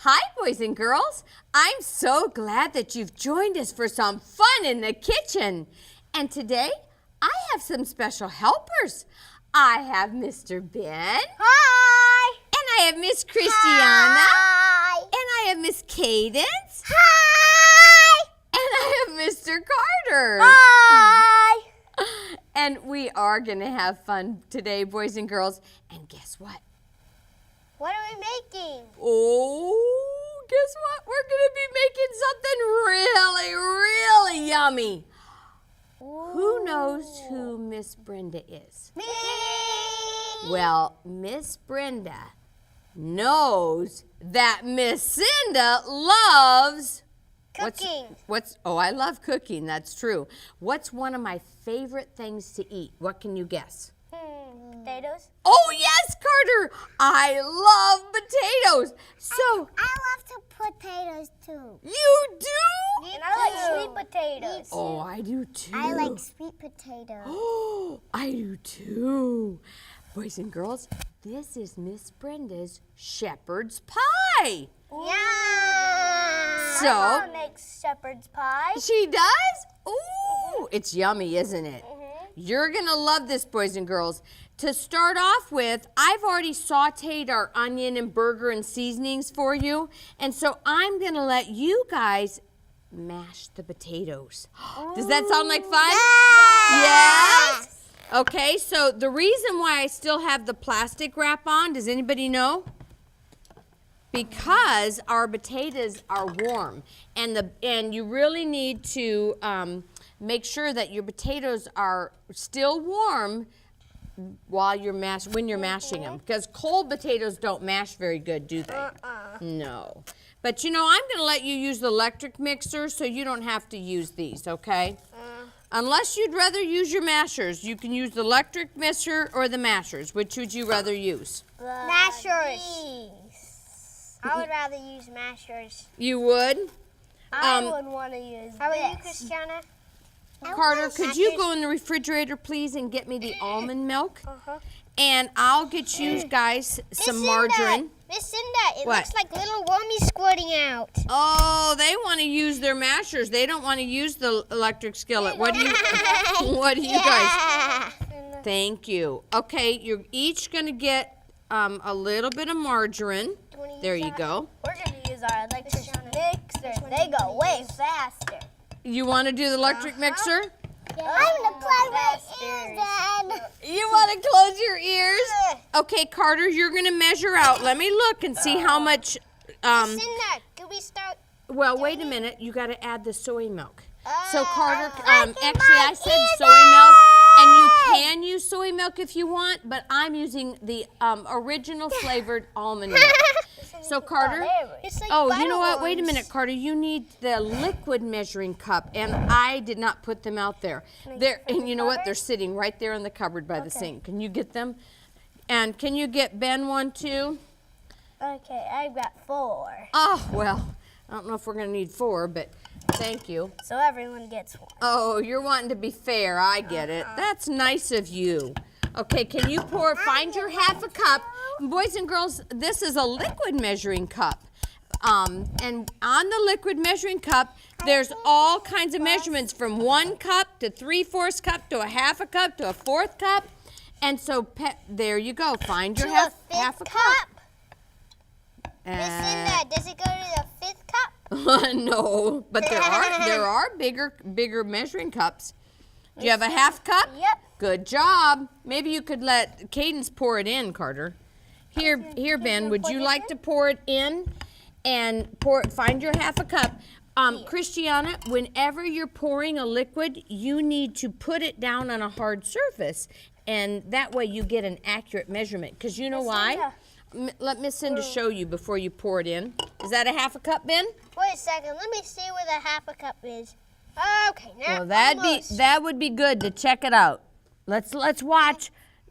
Hi, boys and girls. I'm so glad that you've joined us for some fun in the kitchen. And today, I have some special helpers. I have Mr. Ben. Hi. And I have Miss Christiana. Hi. And I have Miss Cadence. Hi. And I have Mr. Carter. Hi. And we are going to have fun today, boys and girls. And guess what? What are we making? Oh, guess what? We're going to be making something really, really yummy. Ooh. Who knows who Miss Brenda is? Me. Well, Miss Brenda knows that Miss Cinda loves Cooking. I love cooking, that's true. What's one of my favorite things to eat? What can you guess? Potatoes. Oh, yes, Carter. I love potatoes. So, I love to potatoes too. you do? And I like sweet potatoes. Oh, I do too. I like sweet potatoes. Oh, I do too. Boys and girls, this is Miss Brenda's shepherd's pie. Yeah. So- My mom makes shepherd's pie. She does? Ooh, it's yummy, isn't it? You're going to love this, boys and girls. To start off with, I've already sauteed our onion and burger and seasonings for you. And so I'm going to let you guys mash the potatoes. Does that sound like fun? Yes. Okay, so the reason why I still have the plastic wrap on, does anybody know? Because our potatoes are warm, and you really need to make sure that your potatoes are still warm while when you're mashing them. Because cold potatoes don't mash very good, do they? No. But you know, I'm going to let you use the electric mixer so you don't have to use these, okay? Unless you'd rather use your mashers, you can use the electric mixer or the mashers. Which would you rather use? Mashers. I would rather use mashers. You would? I would want to use How about you, Christiana? Carter, could you go in the refrigerator, please, and get me the almond milk? And I'll get you guys some margarine. Miss Cinda, it What? looks like little wormies squirting out. Oh, they want to use their mashers. They don't want to use the electric skillet. What do you guys? Thank you. Okay, you're each going to get a little bit of margarine. There you go. We're going to use our electric mixer. They go way faster. You want to do the electric mixer? I'm going to play my ears then. You want to close your ears? Okay, Carter, you're going to measure out. Let me look and see how much. Cinda, can we start? Well, wait a minute. You got to add the soy milk. So Carter, I said soy milk, and you can use soy milk if you want, but I'm using the original flavored almond milk. So Carter, you know what? Wait a minute, Carter. You need the liquid measuring cup, and I did not put them out there. And you know what? They're sitting right there in the cupboard by the sink. Can you get them? And can you get Ben one too? Okay, I've got 4. Oh well, I don't know if we're gonna need 4, but thank you. So everyone gets 1. Oh, you're wanting to be fair. I get it. That's nice of you. Okay, can you find your half a cup? Boys and girls, this is a liquid measuring cup. And on the liquid measuring cup, there's all kinds of measurements from 1 cup to 3/4 cup to a half a cup to a 1/4 cup. And so there you go. Find your half a cup. Miss Cinda, does it go to the 5th cup? No, but there are bigger measuring cups. Do you have a half cup? Yep. Good job. Maybe you could let Cadence pour it in, Carter. Here, Ben, would you like to pour it in and find your half a cup? Christiana, whenever you're pouring a liquid, you need to put it down on a hard surface, and that way you get an accurate measurement. Because you know why? Let Miss Cinda show you before you pour it in. Is that a half a cup, Ben? Wait a second. Let me see where the half a cup is. Okay, now Well, that would be good to check it out. Let's watch.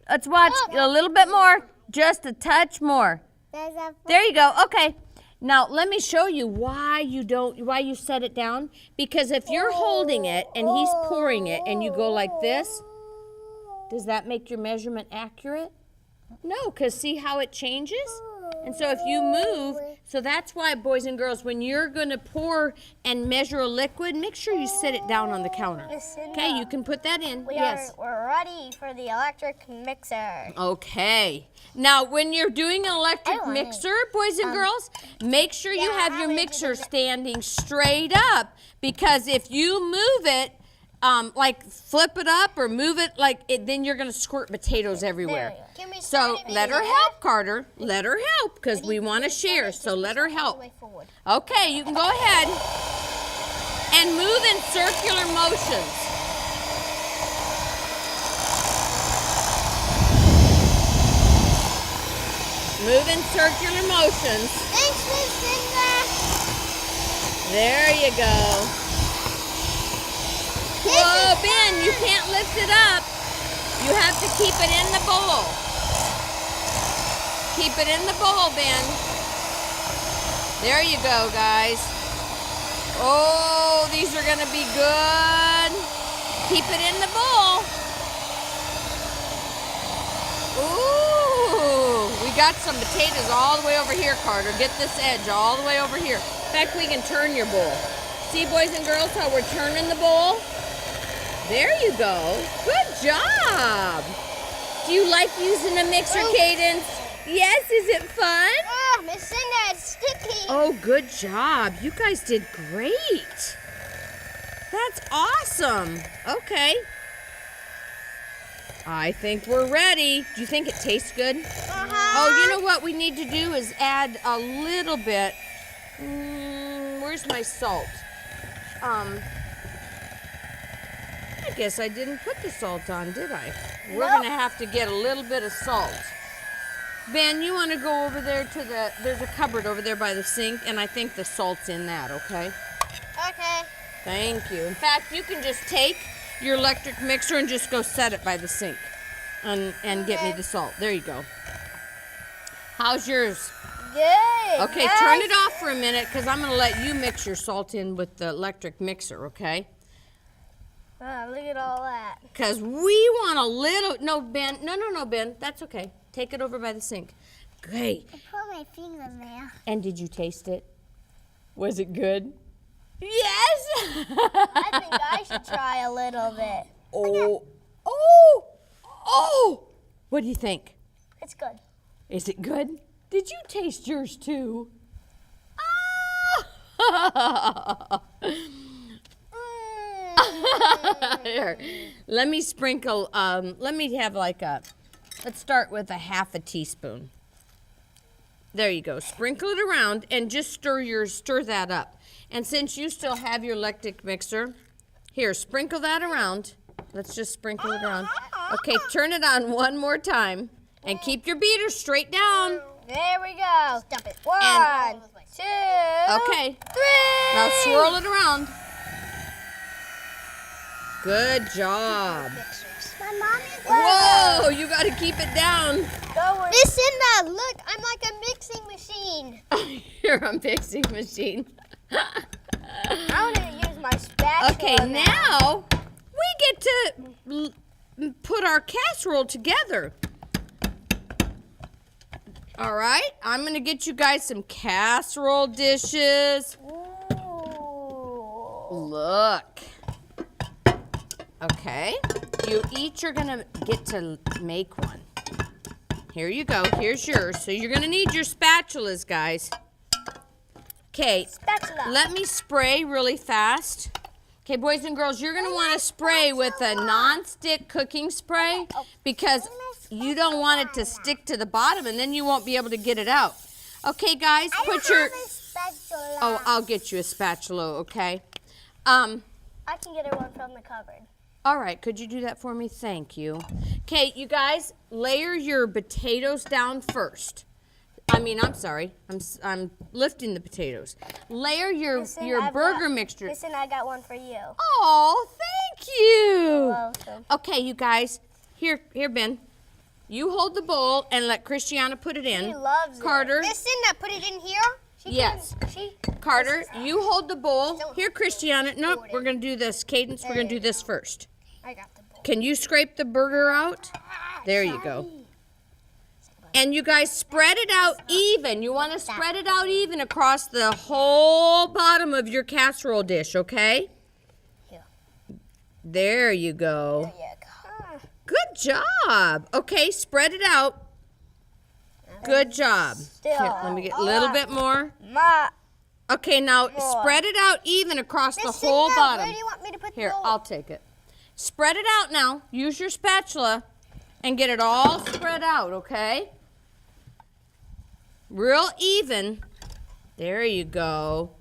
Let's watch a little bit more, just a touch more. There you go. Okay. Now let me show you why you set it down. Because if you're holding it and he's pouring it and you go like this, does that make your measurement accurate? No, because see how it changes? And so if you move, so that's why, boys and girls, when you're going to pour and measure a liquid, make sure you set it down on the counter. Okay, you can put that in. Yes. We're ready for the electric mixer. Okay. Now, when you're doing an electric mixer, boys and girls, make sure you have your mixer standing straight up, because if you move it, like flip it up or move it like it, then you're going to squirt potatoes everywhere. So let her help, Carter. Let her help, because we want to share. So let her help. Okay, you can go ahead and move in circular motions. Move in circular motions. Thanks, Miss Cinda. There you go. Whoa, Ben, you can't lift it up. You have to keep it in the bowl. Keep it in the bowl, Ben. There you go, guys. Oh, these are going to be good. Keep it in the bowl. Ooh, we got some potatoes all the way over here, Carter. Get this edge all the way over here. In fact, we can turn your bowl. See, boys and girls, how we're turning the bowl? There you go. Good job. Do you like using a mixer, Cadence? Yes, is it fun? Oh, Miss Cinda, it's sticky. Oh, good job. You guys did great. That's awesome. Okay. I think we're ready. Do you think it tastes good? Oh, you know what we need to do is add a little bit. Where's my salt? I guess I didn't put the salt on, did I? We're going to have to get a little bit of salt. Ben, you want to go over there to there's a cupboard over there by the sink, and I think the salt's in that, okay? Okay. Thank you. In fact, you can just take your electric mixer and just go set it by the sink and get me the salt. There you go. How's yours? Good. Okay, turn it off for a minute, because I'm going to let you mix your salt in with the electric mixer, okay? Oh, look at all that. Because we want a little, no, Ben, no, Ben, that's okay. Take it over by the sink. Great. I put my finger there. And did you taste it? Was it good? Yes! I think I should try a little bit. Oh! What do you think? It's good. Is it good? Did you taste yours too? Ah! Here, let me sprinkle, let me have like let's start with a half a teaspoon. There you go. Sprinkle it around and just stir that up. And since you still have your electric mixer, here, sprinkle that around. Let's just sprinkle it around. Okay, turn it on one more time and keep your beater straight down. There we go. Stop it. 1, 2, okay. 3. Now swirl it around. Good job. My mommy. Whoa, you got to keep it down. Miss Cinda, look, I'm like a mixing machine. You're a mixing machine. I want to use my spatula. Okay, now we get to put our casserole together. All right, I'm going to get you guys some casserole dishes. Ooh. Look. Okay, you each are going to get to make one. Here you go. Here's yours. So you're going to need your spatulas, guys. Okay, Spatula. let me spray really fast. Okay, boys and girls, you're going to want to spray with a non-stick cooking spray, because you don't want it to stick to the bottom, and then you won't be able to get it out. Okay, guys, put your... Spatula. Oh, I'll get you a spatula, okay? I can get one from the cupboard. All right, could you do that for me? Thank you. Okay, you guys, layer your potatoes down first. I'm sorry. I'm lifting the potatoes. Layer your burger mixture. Listen, I got one for you. Oh, thank you. Welcome. Okay, you guys. Here, Ben. You hold the bowl and let Christiana put it in. She loves Carter. it. Listen, I put it in here. Yes. Carter, you hold the bowl. Here, Christiana. Nope, we're going to do this. Cadence, we're going to do this first. I got the bowl. Can you scrape the burger out? There you go. And you guys spread it out even. You want to spread it out even across the whole bottom of your casserole dish, okay? Here. There you go. There you go. Good job. Okay, spread it out. Good job. Here, let me get a little bit more. Okay, now spread it out even across the whole bottom. Where do you want me to put Here, the I'll take it. Spread it out now. Use your spatula and get it all spread out, okay? Real even. There you go.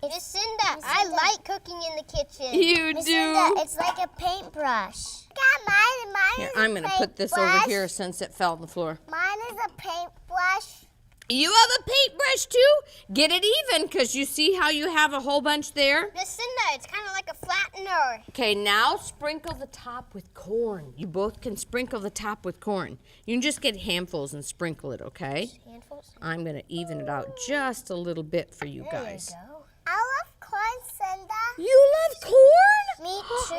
Miss Cinda, I like cooking in the kitchen. You Miss do. Cinda, it's like a paintbrush. Mine Here, is I'm going to put this over here since it fell on the floor. Mine is a paintbrush. You have a paintbrush too? Get it even, because you see how you have a whole bunch there? Miss Cinda, it's kind of like a flattener. Okay, now sprinkle the top with corn. You both can sprinkle the top with corn. You can just get handfuls and sprinkle it, okay? Handfuls? I'm going to even it out just a little bit for you guys. There you go. I love corn, Cinda. You love corn? Me too.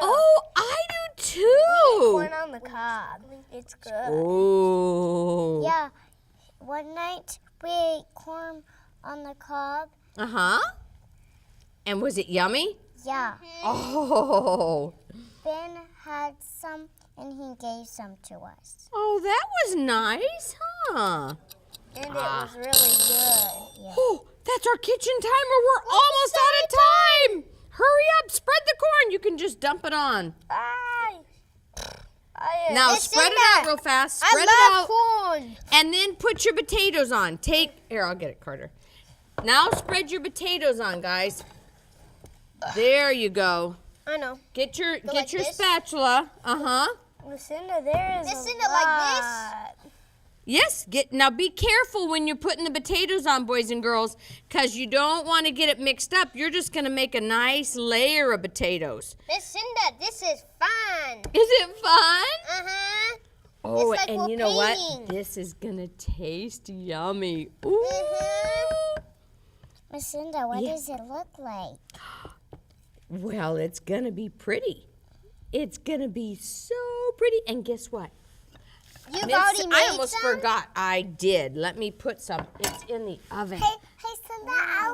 Oh, I do too. Corn on the cob. It's good. Oh. Yeah. One night we ate corn on the cob. Uh-huh. And was it yummy? Yeah. Oh. Ben had some and he gave some to us. Oh, that was nice, huh? And it was really good. Yeah. Oh, that's our kitchen timer. We're almost out of time. Hurry up. Spread the corn. You can just dump it on. Now Miss spread it Cinda, out real fast. Spread it I love out. corn. And then put your potatoes on. Here, I'll get it, Carter. Now spread your potatoes on, guys. There you go. I know. Get your like this? spatula. Uh-huh. Lucinda, there is Lucinda, like this? Yes, now be careful when you're putting the potatoes on, boys and girls, because you don't want to get it mixed up. You're just going to make a nice layer of potatoes. Miss Cinda, this is fun. Is it fun? Uh-huh. Oh, It's like and we're you know painting. what? This is going to taste yummy. Ooh. Miss Cinda, what does it look like? Well, it's going to be pretty. It's going to be so pretty. And guess what? You've already made I almost some? forgot. I did. Let me put some. It's in the oven. Hey, Cinda, I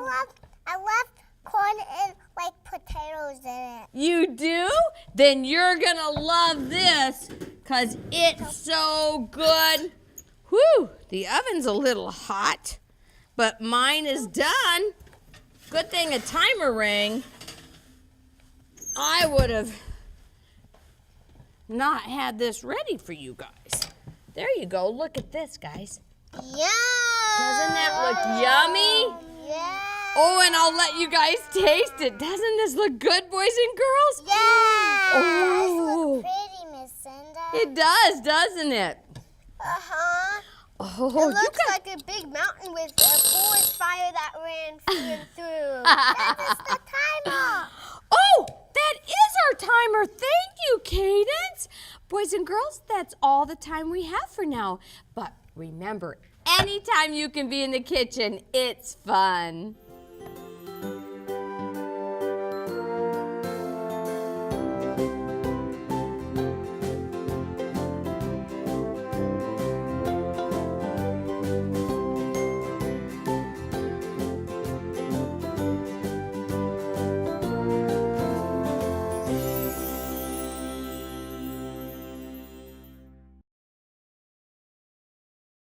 love corn and like potatoes in it. You do? Then you're going to love this because it's so good. Whew, the oven's a little hot, but mine is done. Good thing a timer rang. I would have not had this ready for you guys. There you go. Look at this, guys. Yum! Doesn't that look yummy? Yeah. Oh, and I'll let you guys taste it. Doesn't this look good, boys and girls? Yeah. Oh. It looks pretty, Miss Cinda. It does, doesn't it? Uh-huh. Oh, It looks like a big mountain with a forest fire that ran through and through. That is the timer. Oh, that is our timer. Thank you, Cadence. Boys and girls, that's all the time we have for now. But remember, anytime you can be in the kitchen, it's fun.